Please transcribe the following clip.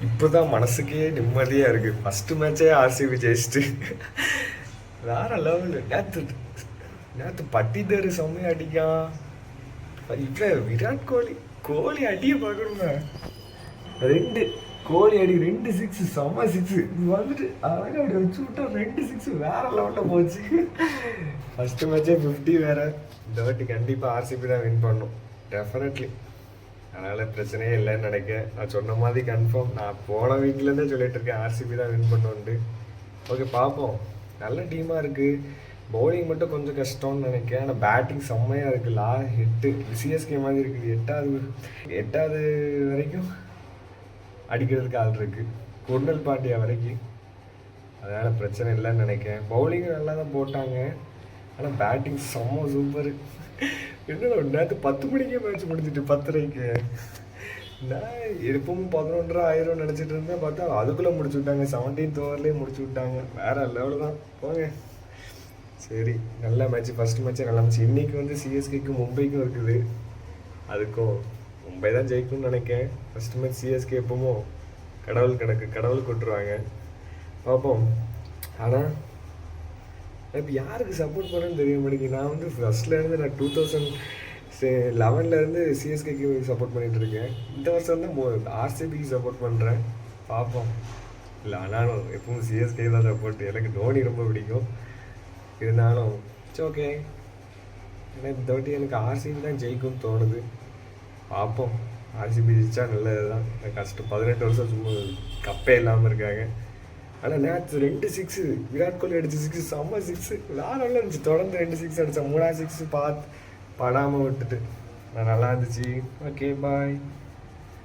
இப்போதான் மனசுக்கே நிம்மதியாக இருக்குது. ஃபஸ்ட்டு மேட்சே ஆர்சிபி ஜெயிச்சிட்டு வேற லெவலு. நேற்று பட்டிதர் செம்மையாக அடிக்கான். இப்போ விராட் கோலி கோலி அடியை பார்க்கணுங்க. ரெண்டு கோலி அடி 2 சிக்ஸ் செம்ம சிக்ஸு வந்துட்டு அழகாக அப்படி வச்சு விட்டா 2 சிக்ஸ் வேற லெவலில் போச்சு. ஃபஸ்ட்டு மேட்சே 50 வேற. இந்த வாட்டி கண்டிப்பாக ஆர்சிபி தான் வின் பண்ணும் டெஃபினெட்லி. அதனால் பிரச்சனையே இல்லைன்னு நினைக்கிறேன். நான் சொன்ன மாதிரி கன்ஃபார்ம். நான் போன வீக்லேருந்தே சொல்லிட்டு இருக்கேன் ஆர்சிபி தான் வின் பண்ணுவோன்ட்டு. ஓகே பார்ப்போம். நல்ல டீமாக இருக்குது. பவுலிங் மட்டும் கொஞ்சம் கஷ்டம்னு நினைக்கிறேன். ஆனால் பேட்டிங் செம்மையாக இருக்குது. 8 சிஎஸ்கே மாதிரி இருக்குது. எட்டாவது வரைக்கும் அடிக்கிறதுக்கு ஆள் இருக்குது. குர்னல் பாண்டியா வரைக்கும். அதனால் பிரச்சனை இல்லைன்னு நினைக்கிறேன். பவுலிங்கும் நல்லா தான் போட்டாங்க. ஆனால் பேட்டிங் செம்ம சூப்பரு. என்னடா நேற்று 10 மணிக்கே மேட்ச் முடிஞ்சிட்டு 10:30க்கு. நான் எப்பவும் 11:30 ஆயிரம் நினச்சிட்டு இருந்தேன். பார்த்தா அதுக்குள்ளே முடிச்சு விட்டாங்க. 17th ஓவர்லேயே முடிச்சு விட்டாங்க. வேறு லெவலு தான் போங்க. சரி, நல்ல மேட்ச். ஃபஸ்ட் மேட்ச்சே நல்ல மேட்ச். இன்றைக்கி வந்து சிஎஸ்கேக்கும் மும்பைக்கும் இருக்குது. அதுக்கும் மும்பை தான் ஜெயிக்கணும்னு நினைக்கிறேன். ஃபஸ்ட்டு மேட்ச் சிஎஸ்கே எப்பவும் கடவுள் கொட்டுருவாங்க. பார்ப்போம். ஆனால் இப்போ யாருக்கு சப்போர்ட் பண்ணணும்னு தெரிய மாட்டேங்குது. நான் வந்து ஃபஸ்ட்லேருந்து நான் 2011 சிஎஸ்கேக்கு சப்போர்ட் பண்ணிகிட்டு இருக்கேன். இந்த வருஷம் தான் ஆர்சிபிக்கு சப்போர்ட் பண்ணுறேன். பார்ப்போம். இல்லை ஆனாலும் எப்பவும் சிஎஸ்கே தான் சப்போர்ட். எனக்கு தோனி ரொம்ப பிடிக்கும். இருந்தாலும் இட்ஸ் ஓகே. ஏன்னா இந்த வாட்டி எனக்கு ஆர்சிபி தான் ஜெயிக்கும்னு தோணுது. பார்ப்போம். ஆர்சிபி ஜெயிச்சா நல்லது தான். கஷ்டம் 18 வருஷம் சும்மா கப்பே இல்லாமல் இருக்காங்க. ஆனால் நேற்று 2 சிக்ஸு விராட் கோலி அடித்த சிக்ஸு செம்ம சிக்ஸு. நல்லா இருந்துச்சு. தொடர்ந்து 2 சிக்ஸ் அடித்தேன். 3ஆவது சிக்ஸு படாமல் விட்டுட்டு நான் நல்லா இருந்துச்சு. Okay bye.